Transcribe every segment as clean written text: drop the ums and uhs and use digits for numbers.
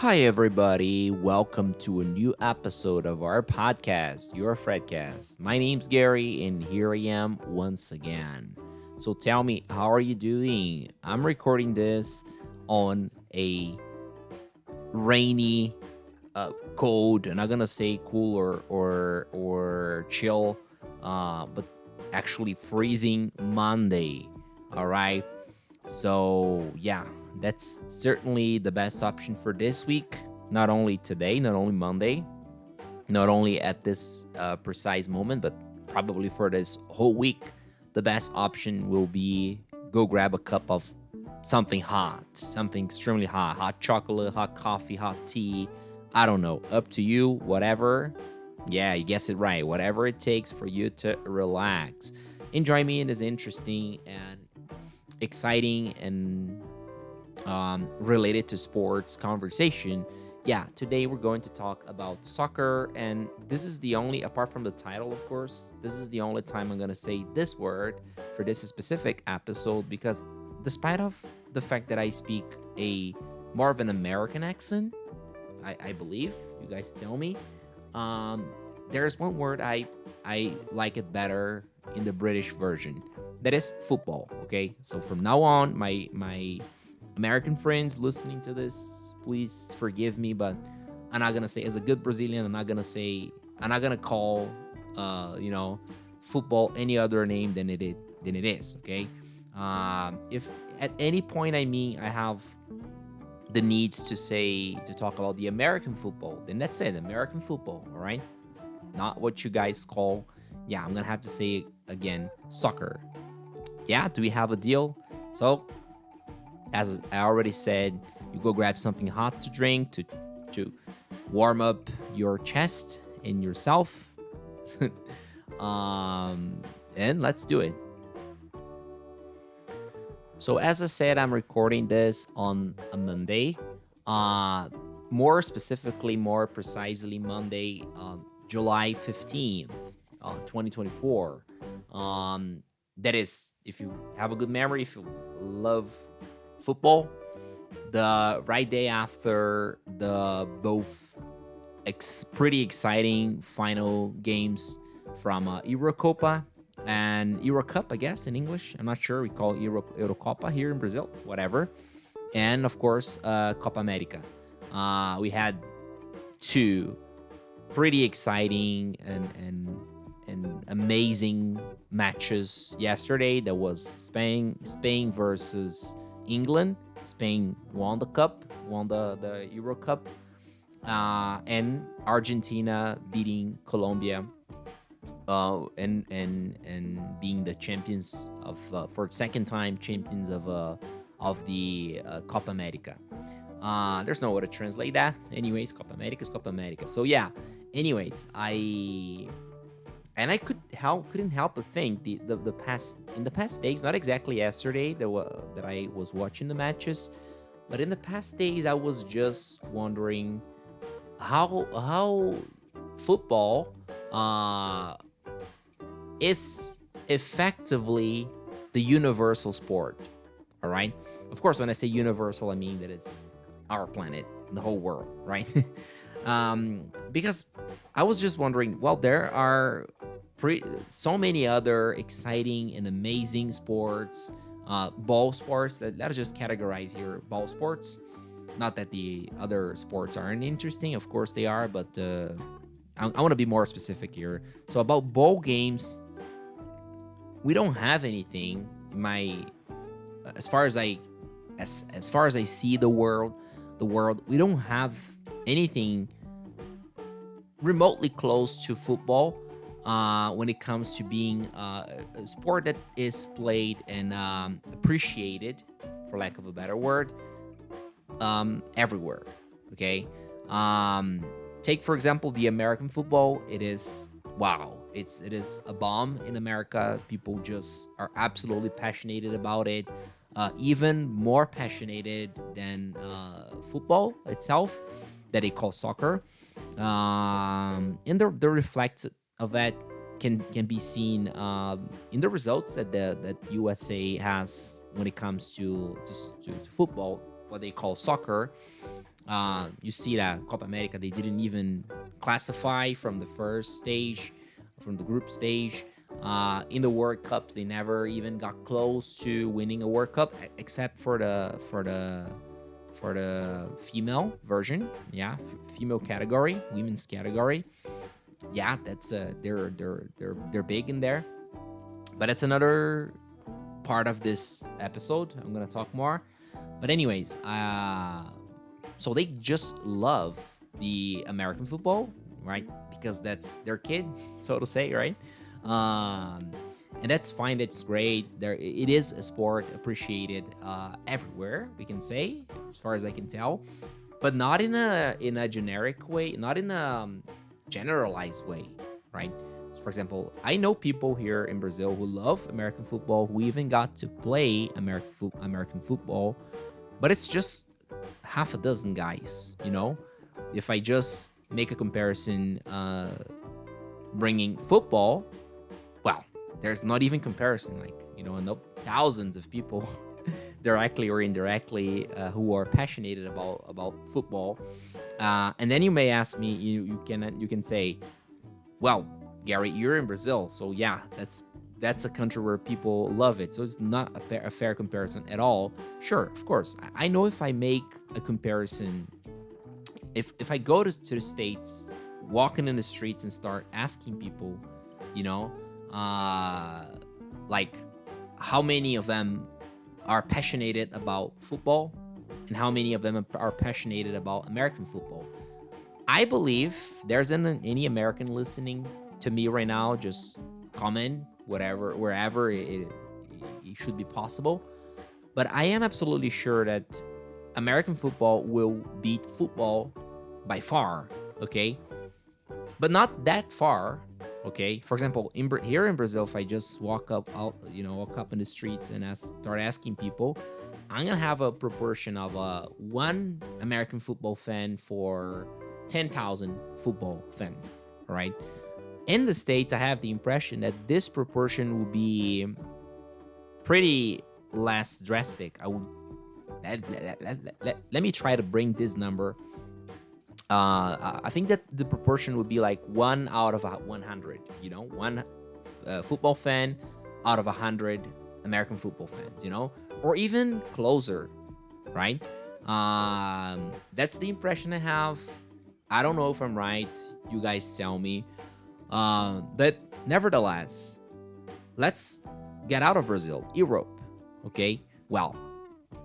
Hi, everybody. Welcome to a new episode of our podcast, Your Fredcast. My name's Gary, and here I am once again. So tell me, how are you doing? I'm recording this on a rainy, cold, I'm not gonna say cool or chill, but actually freezing Monday. All right. So, yeah, that's certainly the best option for this week. Not only today, not only Monday, not only at this precise moment, but probably for this whole week. The best option will be go grab a cup of something hot, something extremely hot, hot chocolate, hot coffee, hot tea. I don't know, up to you, whatever. Yeah, you guess it right. Whatever it takes for you to relax. Enjoy me in this interesting and exciting and related to sports conversation. Yeah, today we're going to talk about soccer, and this is the only, apart from the title, of course, this is the only time I'm gonna say this word for this specific episode because, despite of the fact that I speak a more of an American accent, I believe you guys tell me. Um, there's one word I like it better in the British version. That is football. Okay, so from now on, my American friends listening to this, please forgive me, but I'm not gonna say as a good Brazilian. I'm not gonna call football any other name than it is. Okay, if at any point I have the needs to talk about the American football, then that's it, American football. All right, not what you guys call. Yeah, I'm gonna have to say it again, soccer. Yeah, do we have a deal? So, as I already said, you go grab something hot to drink to warm up your chest and yourself. um, and let's do it. So, as I said, I'm recording this on a Monday. Uh, More specifically, more precisely, Monday, July 15th, 2024. That is, if you have a good memory, if you love football, the right day after the both pretty exciting final games from Eurocopa and Euro Cup, I guess in English. I'm not sure. We call it Eurocopa here in Brazil, whatever. And of course, Copa America. We had two pretty exciting and amazing matches yesterday. There was Spain versus England. Spain won the cup, won the Euro Cup, and Argentina beating Colombia, and being the champions of for second time champions of the Copa America. There's no way to translate that. Anyways, Copa America is Copa America. So yeah. Anyways, I couldn't help but think the past in the past days, not exactly yesterday that I was watching the matches, but in the past days I was just wondering how football is effectively the universal sport. All right. Of course, when I say universal, I mean that it's our planet, the whole world, right? Because I was just wondering. Well, there are so many other exciting and amazing sports, ball sports that are just categorized here. Ball sports. Not that the other sports aren't interesting. Of course they are, but I want to be more specific here. So about ball games, we don't have anything in my as far as as far as I see the world, we don't have anything remotely close to football when it comes to being a sport that is played and appreciated, for lack of a better word, everywhere. Okay, take for example the American football. It is wow. It is a bomb in America. People just are absolutely passionate about it. Even more passionate than football itself, that they call soccer. And the reflects of that can be seen in the results that USA has when it comes to football, what they call soccer. You see that Copa America, they didn't even classify from the first stage, from the group stage. In the World Cups, they never even got close to winning a World Cup, except for the female version. Yeah, female category, women's category. Yeah, that's they're big in there. But it's another part of this episode. I'm gonna talk more. But anyways, so they just love the American football, right? Because that's their kid, so to say, right? Um, and that's fine. That's great. There, it is a sport appreciated everywhere. We can say, as far as I can tell, but not in a generic way, not in a generalized way, right? So for example, I know people here in Brazil who love American football, who even got to play American football, but it's just half a dozen guys, you know. If I just make a comparison, bringing football, well, there's not even comparison. Like, you know, no, thousands of people, directly or indirectly, who are passionate about football. And then you may ask me, you can say, well, Gary, you're in Brazil, so yeah, that's a country where people love it. So it's not a fair comparison at all. Sure, of course. I know if I make a comparison, if I go to the States, walking in the streets and start asking people, you know, like how many of them are passionate about football and how many of them are passionate about American football. I believe there's any American listening to me right now, just comment whatever, wherever it should be possible. But I am absolutely sure that American football will beat football by far, okay? But not that far, okay? For example, here in Brazil, if I just walk up in the streets and start asking people, I'm gonna have a proportion of one American football fan for 10,000 football fans, all right? In the States, I have the impression that this proportion will be pretty less drastic. I would let me try to bring this number. I think that the proportion would be like 1 out of 100. You know, one football fan out of 100 American football fans. You know, or even closer, right? That's the impression I have. I don't know if I'm right. You guys tell me. But nevertheless, let's get out of Brazil, Europe. Okay. Well,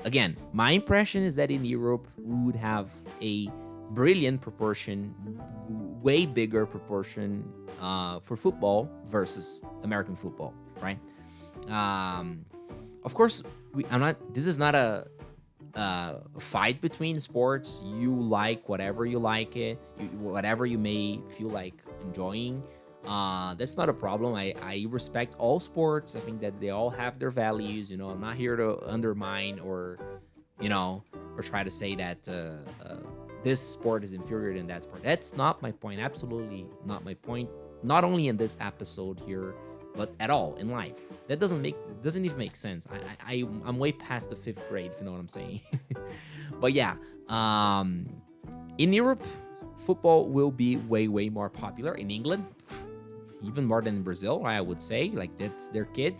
again, my impression is that in Europe we would have a brilliant proportion, way bigger proportion for football versus American football, right? Of course, I'm not. This is not a fight between sports. You like whatever you like it, whatever you may feel like enjoying. That's not a problem. I respect all sports. I think that they all have their values. You know, I'm not here to undermine or, you know, or try to say that this sport is inferior than that sport. That's not my point. Absolutely not my point. Not only in this episode here, but at all in life. That doesn't even make sense. I'm way past the 5th grade, if you know what I'm saying. But yeah, in Europe, football will be way more popular. In England, even more than in Brazil, I would say. Like, that's their kid.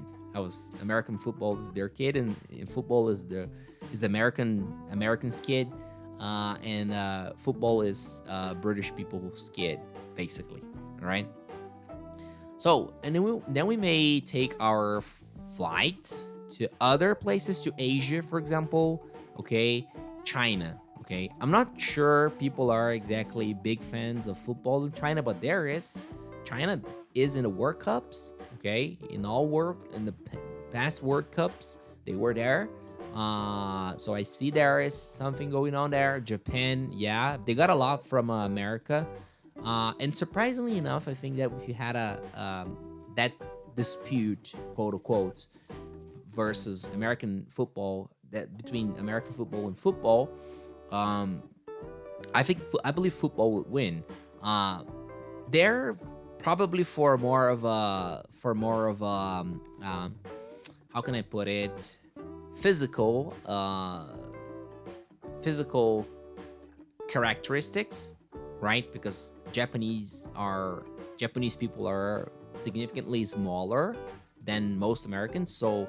American football is their kid, and football is the American's kid, and football is British people's kid, basically. All right. So, and then we may take our flight to other places, to Asia, for example. Okay, China. Okay, I'm not sure people are exactly big fans of football in China, but China is in the World Cups. Okay, in the past World Cups, they were there. So I see there is something going on there. Japan, yeah, they got a lot from America. And surprisingly enough, I think that if you had that dispute, quote unquote, versus American football, that between American football and football, I believe football would win. They're probably for more of a how can I put it, physical characteristics, right? Because Japanese people are significantly smaller than most Americans, so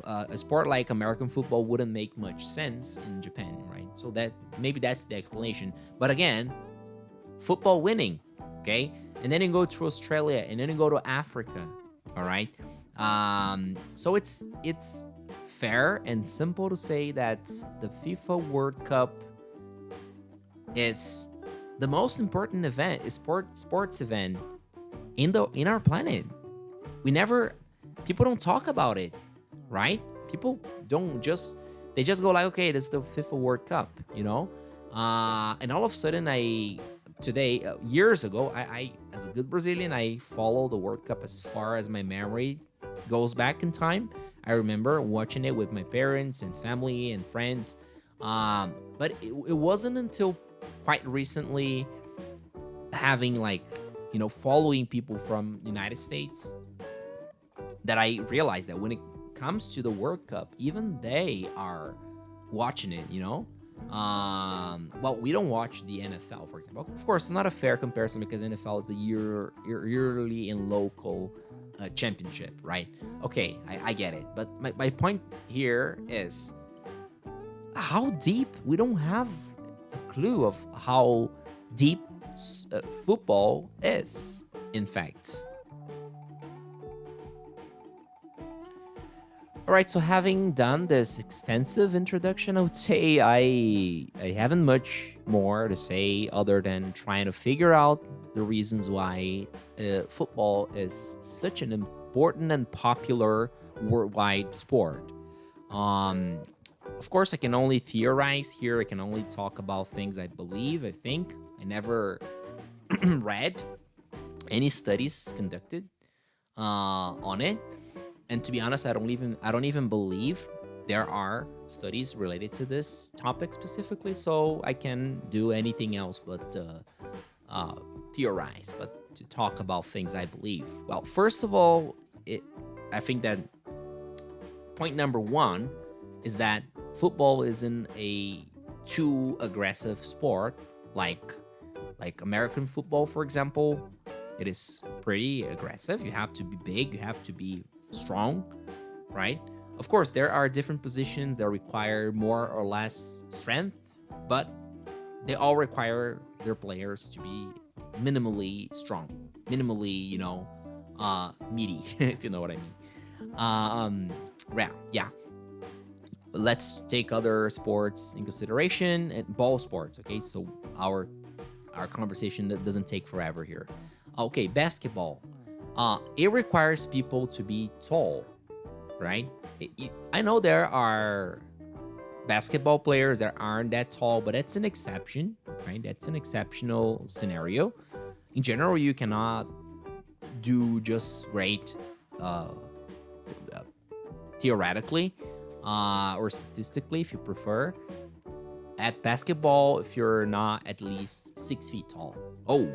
a sport like American football wouldn't make much sense in Japan, right? So that maybe that's the explanation. But again, football winning, okay? And then you go to Australia, and then you go to Africa, all right? So it's fair and simple to say that the FIFA World Cup is the most important event, is sports event in our planet. We never People don't talk about it, right? People don't just they just go like, okay, that's the FIFA World Cup, you know. And all of a sudden, years ago, I as a good Brazilian, I follow the World Cup as far as my memory goes back in time. I remember watching it with my parents and family and friends, but it wasn't until quite recently, having like, following people from United States, that I realized that when it comes to the World Cup, even they are watching it, well, we don't watch the NFL, for example. Of course, it's not a fair comparison because NFL is a yearly and local championship, right? Okay, I get it. But my point here is how deep. We don't have a clue of how deep football is, in fact. All right, so having done this extensive introduction, I would say I haven't much more to say other than trying to figure out the reasons why football is such an important and popular worldwide sport. Um, of course, I can only theorize here. I can only talk about things I believe, I think. I never read any studies conducted on it. And to be honest, I don't even believe there are studies related to this topic specifically, so I can do anything else but theorize, but to talk about things I believe. Well, first of all, I think that point number one is that football isn't a too aggressive sport like American football, for example. It is pretty aggressive. You have to be big, you have to be strong, right? Of course, there are different positions that require more or less strength, but they all require their players to be minimally strong, minimally, meaty, if you know what I mean. Yeah. Let's take other sports in consideration, and ball sports. Okay, so our conversation that doesn't take forever here. Okay, basketball. It requires people to be tall, right? I know there are basketball players that aren't that tall, but that's an exception, right? That's an exceptional scenario. In general, you cannot do just great theoretically or statistically, if you prefer, at basketball if you're not at least 6 feet tall. Oh,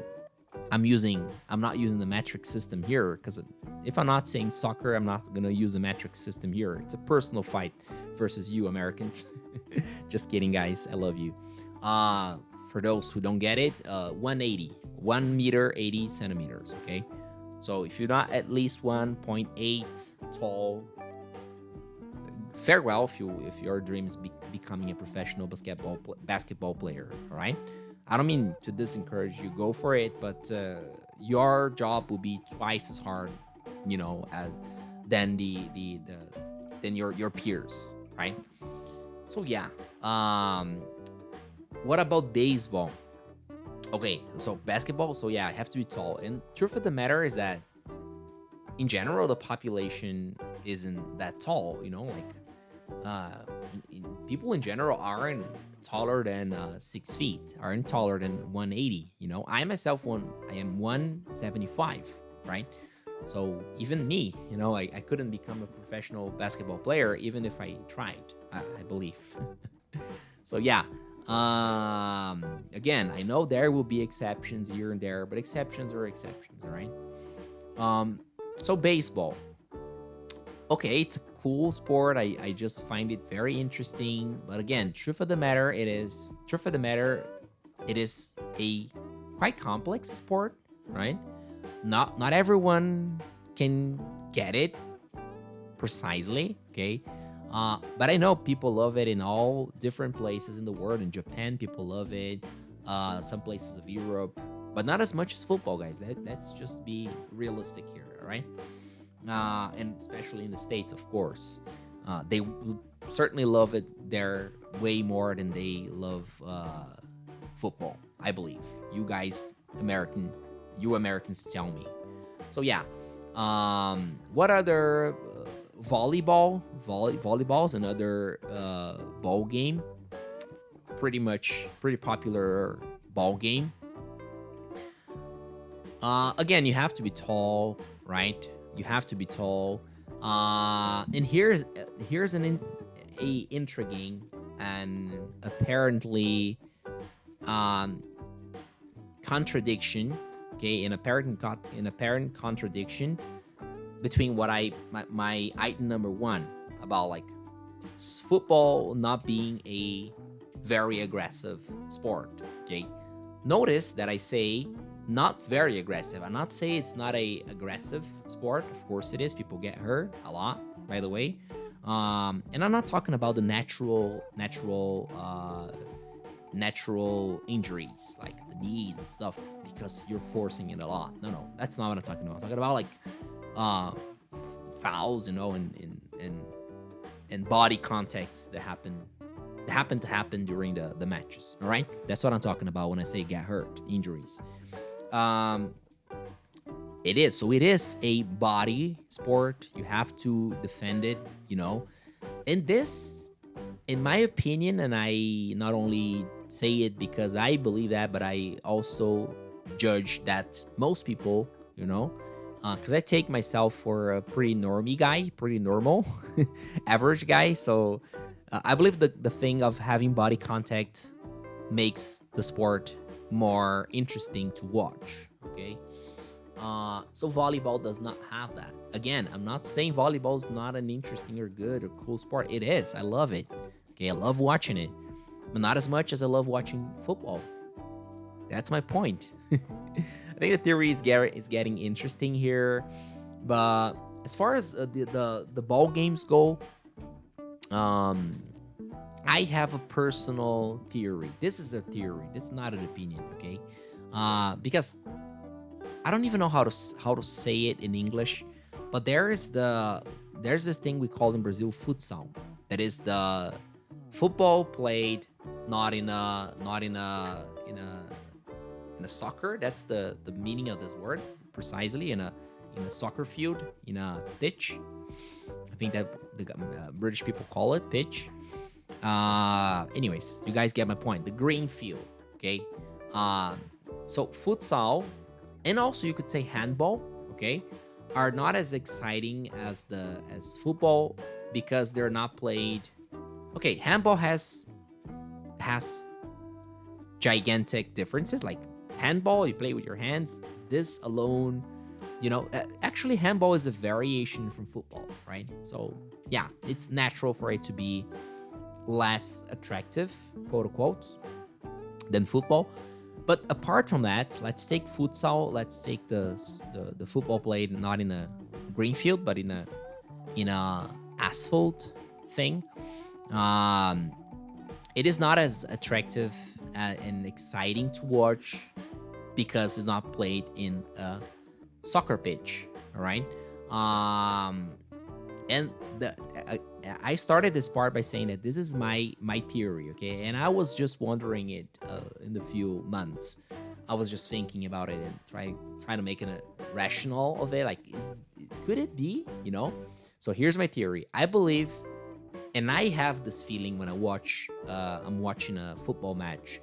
I'm not using the metric system here, because if I'm not saying soccer, I'm not gonna use a metric system here. It's a personal fight versus you Americans. Just kidding, guys. I love you. For those who don't get it, 180, 1 meter 80 centimeters. Okay, so if you're not at least 1.8 tall, farewell if your dream is becoming a professional basketball player. All right. I don't mean to discourage you, go for it, but your job will be twice as hard, than than your peers, right? So yeah. What about baseball? Okay, so basketball. So yeah, I have to be tall. And truth of the matter is that, in general, the population isn't that tall. People in general aren't taller than 6 feet, aren't taller than 180. I myself, I am 175, right? So even me, I couldn't become a professional basketball player even if I tried, I believe. So yeah, again, I know there will be exceptions here and there, but exceptions are exceptions, all right? So baseball. Okay, it's a cool sport. I just find it very interesting. But again, truth of the matter, it is a quite complex sport, right? Not everyone can get it precisely, okay? But I know people love it in all different places in the world. In Japan, people love it. Some places of Europe, but not as much as football, guys. Let's just be realistic here, all right? And especially in the States, of course. They certainly love it there way more than they love football, I believe. You guys, you Americans tell me. So yeah, what other volleyball's another ball game, pretty popular ball game. Again, you have to be tall, right? You have to be tall. And here's a intriguing and apparently um, contradiction. Okay, an apparent contradiction between what my item number one about like football not being a very aggressive sport. Okay, notice that I say not very aggressive. I'm not saying it's not a aggressive sport. Of course it is. People get hurt a lot, by the way. And I'm not talking about the natural injuries like the knees and stuff because you're forcing it a lot. No, that's not what I'm talking about. I'm talking about like uh, fouls, and body contacts that happen to happen during the matches. All right, that's what I'm talking about when I say get hurt, injuries. Um, it is so. It is a body sport. You have to defend it. And this, in my opinion, and I not only say it because I believe that, but I also judge that most people, because I take myself for a pretty normie guy, pretty normal, average guy. So I believe the thing of having body contact makes the sport more interesting to watch. Okay. So volleyball does not have that. Again, I'm not saying volleyball is not an interesting or good or cool sport. It is. I love it. Okay, I love watching it, but not as much as I love watching football. That's my point. I think the theory is getting interesting here, but as far as the ball games go, um, I have a personal theory. This is a theory. This is not an opinion. Okay, because I don't even know how to say it in English, but there's this thing we call in Brazil futsal. That is the football played not in a soccer. That's the meaning of this word precisely in a soccer field, in a pitch. I think that the British people call it pitch. Anyways, you guys get my point. The green field. Okay. So futsal, and also you could say handball, okay, are not as exciting as football because they're not played. Okay, handball has gigantic differences. Like handball, you play with your hands. This alone, actually handball is a variation from football, right? So yeah, it's natural for it to be less attractive, quote unquote, than football. But apart from that, let's take futsal. Let's take the football played not in a green field, but in a asphalt thing. It is not as attractive and exciting to watch because it's not played in a soccer pitch. All right. And I started this part by saying that this is my theory, okay? And I was just wondering it in the few months. I was just thinking about it and trying to make it a rational of it. Like, could it be? So here's my theory. I believe, and I have this feeling when I'm watching a football match,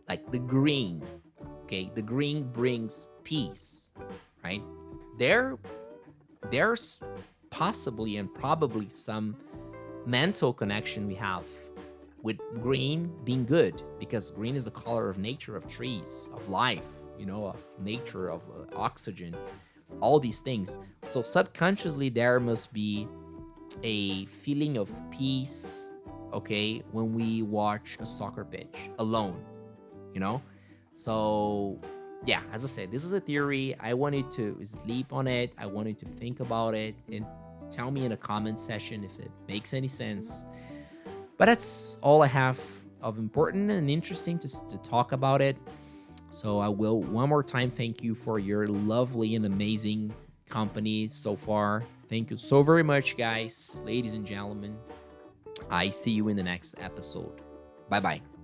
like the green. Okay, the green brings peace, right? There's possibly and probably some mental connection we have with green being good, because green is the color of nature, of trees, of life, of nature, of oxygen. all these things. So subconsciously, there must be a feeling of peace, okay, when we watch a soccer pitch alone, you know? So, yeah, as I said, this is a theory. I wanted to sleep on it. I wanted to think about it and tell me in a comment section if it makes any sense. But that's all I have of important and interesting to talk about it. So I will one more time thank you for your lovely and amazing company so far. Thank you so very much, guys, ladies and gentlemen. I see you in the next episode. Bye bye.